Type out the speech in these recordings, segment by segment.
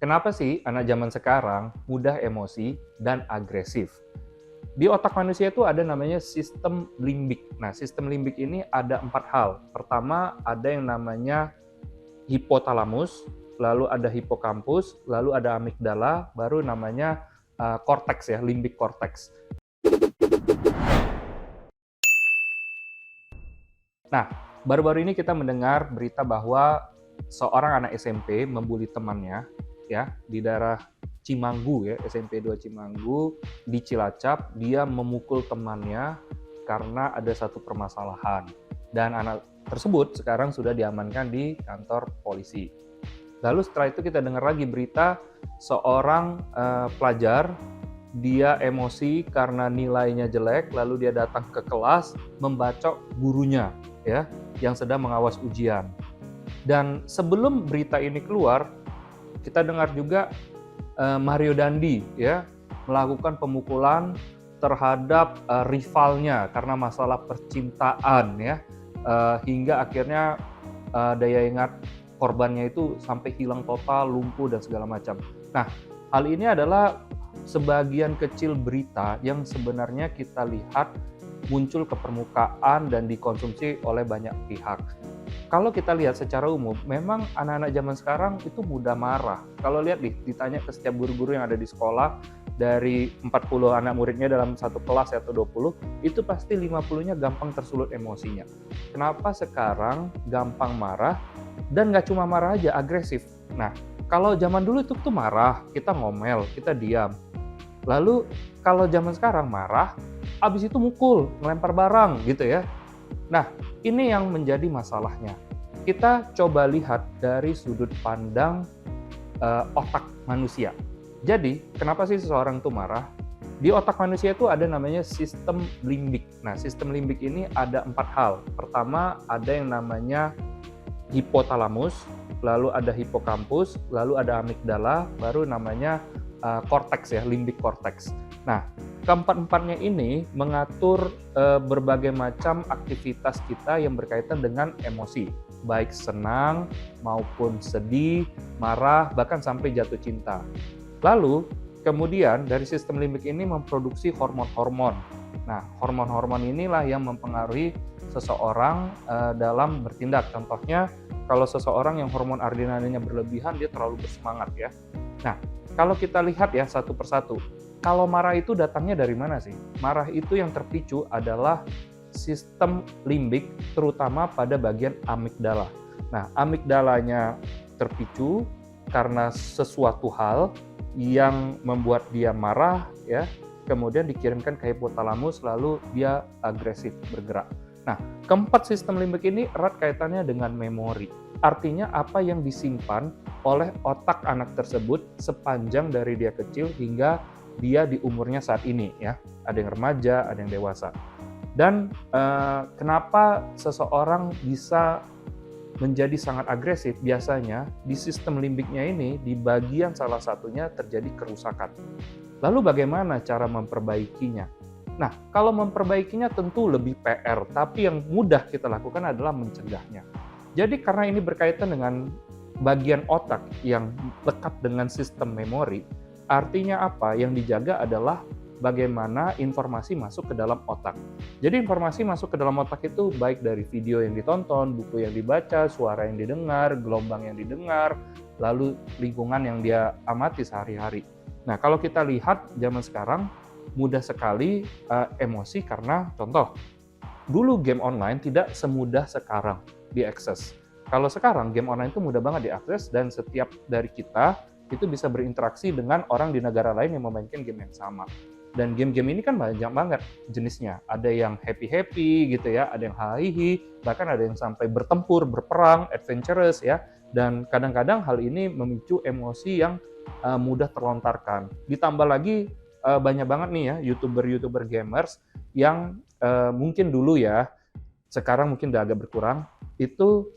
Kenapa sih anak zaman sekarang mudah emosi dan agresif? Di otak manusia itu ada namanya sistem limbik. Nah, sistem limbik ini ada 4 hal. Pertama, ada yang namanya hipotalamus, lalu ada hipokampus, lalu ada amigdala, baru namanya korteks ya, limbik korteks. Nah, baru-baru ini kita mendengar berita bahwa seorang anak SMP membuli temannya ya di daerah Cimanggu ya, SMP 2 Cimanggu di Cilacap, dia memukul temannya karena ada satu permasalahan. Dan anak tersebut sekarang sudah diamankan di kantor polisi. Lalu setelah itu kita dengar lagi berita seorang pelajar, dia emosi karena nilainya jelek, lalu dia datang ke kelas membacok gurunya ya yang sedang mengawas ujian. Dan sebelum berita ini keluar, kita dengar juga Mario Dandi ya melakukan pemukulan terhadap rivalnya karena masalah percintaan ya, hingga akhirnya daya ingat korbannya itu sampai hilang total, lumpuh dan segala macam. Nah, hal ini adalah sebagian kecil berita yang sebenarnya kita lihat muncul ke permukaan dan dikonsumsi oleh banyak pihak. Kalau kita lihat secara umum, memang anak-anak zaman sekarang itu mudah marah. Kalau lihat ditanya ke setiap guru-guru yang ada di sekolah, dari 40 anak muridnya dalam satu kelas atau 20, itu pasti 50-nya gampang tersulut emosinya. Kenapa sekarang gampang marah, dan nggak cuma marah aja, agresif. Nah, kalau zaman dulu itu tuh marah, kita ngomel, kita diam. Lalu kalau zaman sekarang marah, abis itu mukul, ngelempar barang gitu ya. Nah, ini yang menjadi masalahnya. Kita coba lihat dari sudut pandang otak manusia. Jadi, kenapa sih seseorang itu marah? Di otak manusia itu ada namanya sistem limbik. Nah, sistem limbik ini ada 4 hal. Pertama, ada yang namanya hipotalamus, lalu ada hipokampus, lalu ada amigdala, baru namanya korteks ya, limbik korteks. Nah, keempat-empatnya ini mengatur berbagai macam aktivitas kita yang berkaitan dengan emosi, baik senang maupun sedih, marah, bahkan sampai jatuh cinta. Lalu, kemudian dari sistem limbik ini memproduksi hormon-hormon. Nah, hormon-hormon inilah yang mempengaruhi seseorang dalam bertindak. Contohnya, kalau seseorang yang hormon adrenalinnya berlebihan, dia terlalu bersemangat ya. Nah, kalau kita lihat ya satu persatu, kalau marah itu datangnya dari mana sih? Marah itu yang terpicu adalah sistem limbik, terutama pada bagian amigdala. Nah, amigdalanya terpicu karena sesuatu hal yang membuat dia marah ya, kemudian dikirimkan ke hipotalamus, lalu dia agresif bergerak. Nah, keempat sistem limbik ini erat kaitannya dengan memori. Artinya apa yang disimpan oleh otak anak tersebut sepanjang dari dia kecil hingga dia di umurnya saat ini ya. Ada yang remaja, ada yang dewasa. Dan kenapa seseorang bisa menjadi sangat agresif? Biasanya di sistem limbiknya ini, di bagian salah satunya terjadi kerusakan. Lalu bagaimana cara memperbaikinya? Nah, kalau memperbaikinya tentu lebih PR, tapi yang mudah kita lakukan adalah mencegahnya. Jadi karena ini berkaitan dengan bagian otak yang lekat dengan sistem memori, artinya apa? Yang dijaga adalah bagaimana informasi masuk ke dalam otak. Jadi informasi masuk ke dalam otak itu baik dari video yang ditonton, buku yang dibaca, suara yang didengar, gelombang yang didengar, lalu lingkungan yang dia amati sehari-hari. Nah, kalau kita lihat zaman sekarang, mudah sekali emosi karena contoh, dulu game online tidak semudah sekarang diakses. Kalau sekarang game online itu mudah banget diakses dan setiap dari kita itu bisa berinteraksi dengan orang di negara lain yang memainkan game yang sama. Dan game-game ini kan banyak banget jenisnya. Ada yang happy-happy gitu ya, ada yang hahihi, bahkan ada yang sampai bertempur, berperang, adventurous ya. Dan kadang-kadang hal ini memicu emosi yang mudah terlontarkan. Ditambah lagi banyak banget nih ya YouTuber gamers yang mungkin dulu ya, sekarang mungkin udah agak berkurang, itu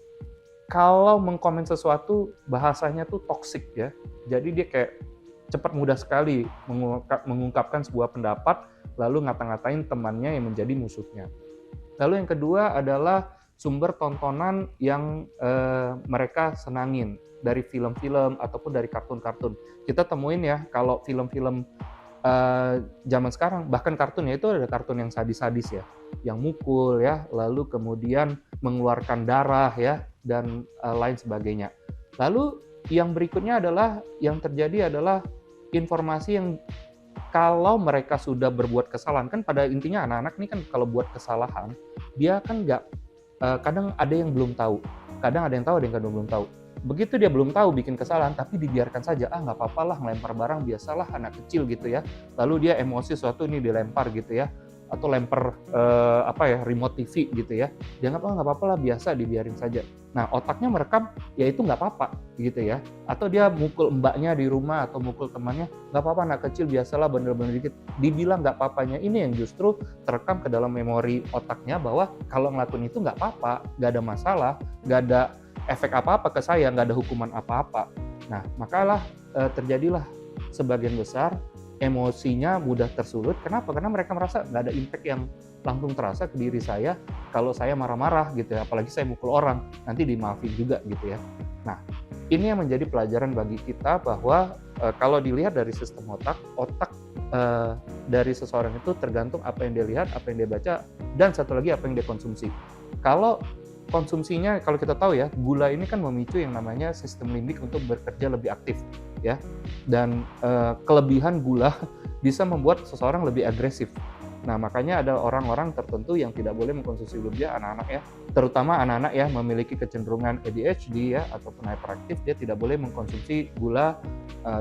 kalau mengkomen sesuatu bahasanya tuh toksik ya. Jadi dia kayak cepat mudah sekali mengungkapkan sebuah pendapat lalu ngata-ngatain temannya yang menjadi musuhnya. Lalu yang kedua adalah sumber tontonan yang mereka senangin. dari film-film ataupun dari kartun-kartun. Kita temuin ya kalau film-film zaman sekarang, bahkan kartunnya itu ada kartun yang sadis-sadis ya, yang mukul ya, lalu kemudian mengeluarkan darah ya, dan lain sebagainya. Lalu yang berikutnya adalah, yang terjadi adalah informasi yang kalau mereka sudah berbuat kesalahan, kan pada intinya anak-anak ini kan kalau buat kesalahan, dia kan nggak, kadang ada yang belum tahu, kadang ada yang tahu, ada yang kadang belum tahu. Begitu dia belum tahu bikin kesalahan, tapi dibiarkan saja, nggak apa-apa lah ngelempar barang, biasalah anak kecil gitu ya. Lalu dia emosi sesuatu ini dilempar gitu ya, atau lempar remote TV gitu ya. Dia nggak apa-apa lah, biasa, dibiarin saja. Nah, otaknya merekam, ya itu nggak apa-apa gitu ya. Atau dia mukul mbaknya di rumah atau mukul temannya, nggak apa-apa anak kecil, biasalah bener-bener dikit. Dibilang nggak apa-apanya, ini yang justru terekam ke dalam memori otaknya bahwa kalau ngelakuin itu nggak apa-apa, nggak ada masalah, nggak ada efek apa-apa ke saya, nggak ada hukuman apa-apa. Nah, makalah terjadilah sebagian besar emosinya mudah tersulut. Kenapa? Karena mereka merasa nggak ada impact yang langsung terasa ke diri saya kalau saya marah-marah gitu ya, apalagi saya mukul orang, nanti dimaafin juga gitu ya. Nah, ini yang menjadi pelajaran bagi kita bahwa kalau dilihat dari sistem otak dari seseorang itu tergantung apa yang dia lihat, apa yang dia baca, dan satu lagi apa yang dia konsumsi. Kalau konsumsinya, kalau kita tahu ya, gula ini kan memicu yang namanya sistem limbik untuk bekerja lebih aktif ya, dan kelebihan gula bisa membuat seseorang lebih agresif. Nah, makanya ada orang-orang tertentu yang tidak boleh mengkonsumsi berlebihan, anak-anak ya, terutama anak-anak ya memiliki kecenderungan ADHD ya ataupun hyperaktif, dia tidak boleh mengkonsumsi gula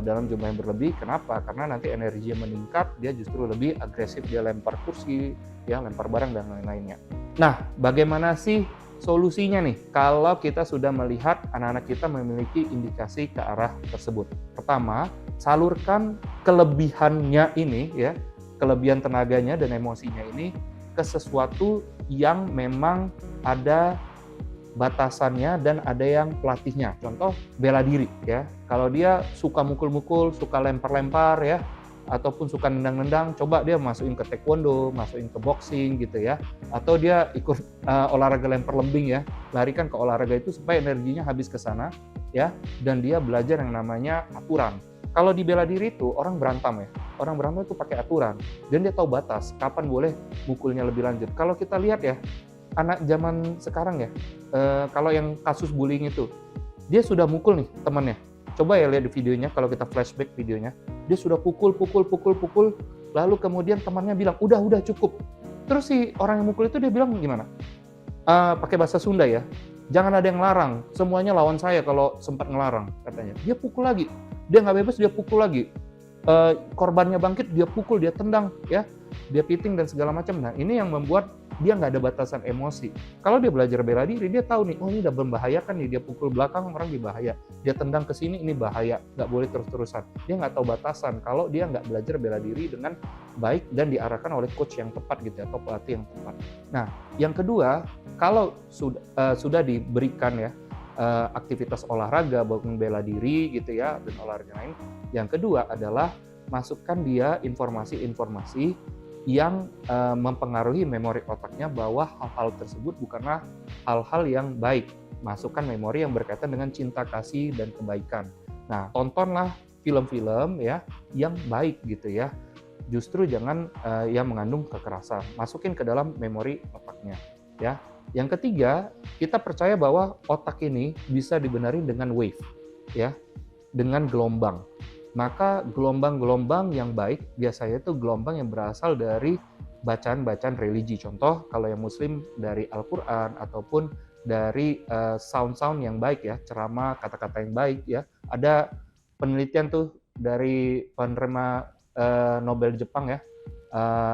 dalam jumlah yang berlebih. Kenapa? Karena nanti energinya meningkat, dia justru lebih agresif, dia lempar kursi, ya lempar barang dan lain-lainnya. Nah, bagaimana sih solusinya nih kalau kita sudah melihat anak-anak kita memiliki indikasi ke arah tersebut? Pertama, salurkan kelebihannya ini ya, kelebihan tenaganya dan emosinya ini ke sesuatu yang memang ada batasannya dan ada yang pelatihnya. Contoh, bela diri ya. Kalau dia suka mukul-mukul, suka lempar-lempar ya, ataupun suka nendang-nendang, coba dia masukin ke taekwondo, masukin ke boxing gitu ya. Atau dia ikut olahraga lempar lembing ya, larikan ke olahraga itu supaya energinya habis ke sana ya, dan dia belajar yang namanya aturan. Kalau di bela diri itu orang berantem ya, orang berantem itu pakai aturan, dan dia tahu batas, kapan boleh mukulnya lebih lanjut. Kalau kita lihat ya, anak zaman sekarang ya, kalau yang kasus bullying itu, dia sudah mukul nih temannya. Coba ya lihat di videonya, kalau kita flashback videonya, dia sudah pukul, lalu kemudian temannya bilang, udah cukup. Terus si orang yang mukul itu dia bilang gimana? Pakai bahasa Sunda ya, jangan ada yang larang, semuanya lawan saya kalau sempat ngelarang, katanya. Dia pukul lagi, dia nggak bebas, dia pukul lagi. Korbannya bangkit, dia pukul, dia tendang, ya, dia piting dan segala macam. Nah, ini yang membuat dia nggak ada batasan emosi. Kalau dia belajar bela diri, dia tahu nih, oh ini udah membahayakan nih, dia pukul belakang orang bahaya, dia tendang ke sini ini bahaya, nggak boleh terus-terusan. Dia nggak tahu batasan kalau dia nggak belajar bela diri dengan baik dan diarahkan oleh coach yang tepat gitu ya, atau pelatih yang tepat. Nah, yang kedua, kalau sudah diberikan ya aktivitas olahraga, maupun bela diri gitu ya, dan olahraga lain, yang kedua adalah masukkan dia informasi-informasi yang mempengaruhi memori otaknya bahwa hal-hal tersebut bukanlah hal-hal yang baik. Masukkan memori yang berkaitan dengan cinta kasih dan kebaikan. Nah, tontonlah film-film ya yang baik gitu ya. Justru jangan yang mengandung kekerasan. Masukin ke dalam memori otaknya ya. Yang ketiga, kita percaya bahwa otak ini bisa dibenarin dengan wave ya, dengan gelombang. Maka gelombang-gelombang yang baik biasanya itu gelombang yang berasal dari bacaan-bacaan religi. Contoh, kalau yang muslim dari Al-Quran ataupun dari sound-sound yang baik ya, ceramah, kata-kata yang baik ya. Ada penelitian tuh dari penerima Nobel Jepang ya,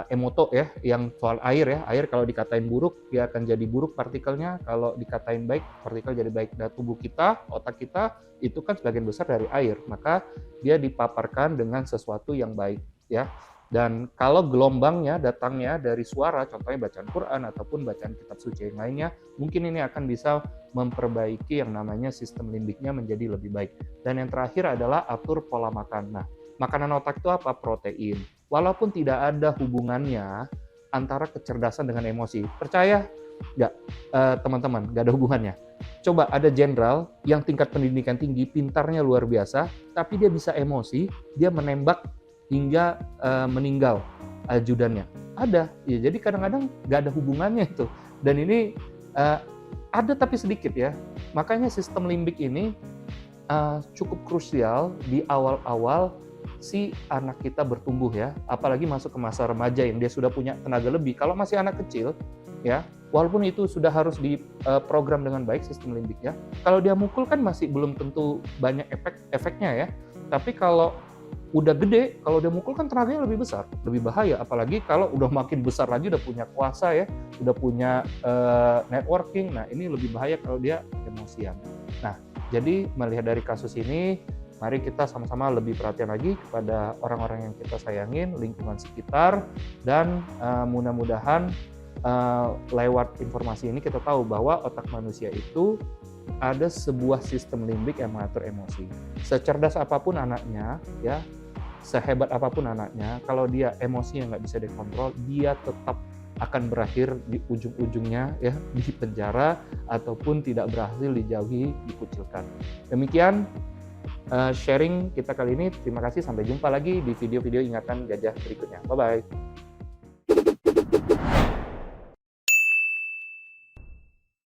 Emoto ya, yang soal air ya. Air kalau dikatain buruk, dia akan jadi buruk partikelnya. Kalau dikatain baik, partikel jadi baik. Dan tubuh kita, otak kita, itu kan sebagian besar dari air. Maka dia dipaparkan dengan sesuatu yang baik ya. Dan kalau gelombangnya datangnya dari suara, contohnya bacaan Quran ataupun bacaan kitab suci yang lainnya, mungkin ini akan bisa memperbaiki yang namanya sistem limbiknya menjadi lebih baik. Dan yang terakhir adalah atur pola makan. Nah, makanan otak itu apa? Protein. Walaupun tidak ada hubungannya antara kecerdasan dengan emosi. Percaya nggak teman-teman? Nggak ada hubungannya. Coba ada jenderal yang tingkat pendidikan tinggi, pintarnya luar biasa, tapi dia bisa emosi, dia menembak hingga meninggal ajudannya. Ada, ya. Jadi kadang-kadang nggak ada hubungannya itu. Dan ini ada tapi sedikit ya. Makanya sistem limbik ini cukup krusial di awal-awal si anak kita bertumbuh ya, apalagi masuk ke masa remaja yang dia sudah punya tenaga lebih. Kalau masih anak kecil ya, walaupun itu sudah harus diprogram dengan baik sistem limbik ya, kalau dia mukul kan masih belum tentu banyak efeknya ya. Tapi kalau udah gede, kalau dia mukul kan tenaganya lebih besar, lebih bahaya. Apalagi kalau udah makin besar lagi, udah punya kuasa ya, udah punya networking. Nah ini lebih bahaya kalau dia emosian. Nah jadi melihat dari kasus ini, mari kita sama-sama lebih perhatian lagi kepada orang-orang yang kita sayangin, lingkungan sekitar, dan mudah-mudahan lewat informasi ini kita tahu bahwa otak manusia itu ada sebuah sistem limbik yang mengatur emosi. Secerdas apapun anaknya, ya, sehebat apapun anaknya, kalau dia emosinya nggak bisa dikontrol, dia tetap akan berakhir di ujung-ujungnya ya di penjara ataupun tidak berhasil dijauhi, dikucilkan. Demikian sharing kita kali ini. Terima kasih, sampai jumpa lagi di video-video ingatan gajah berikutnya. Bye-bye.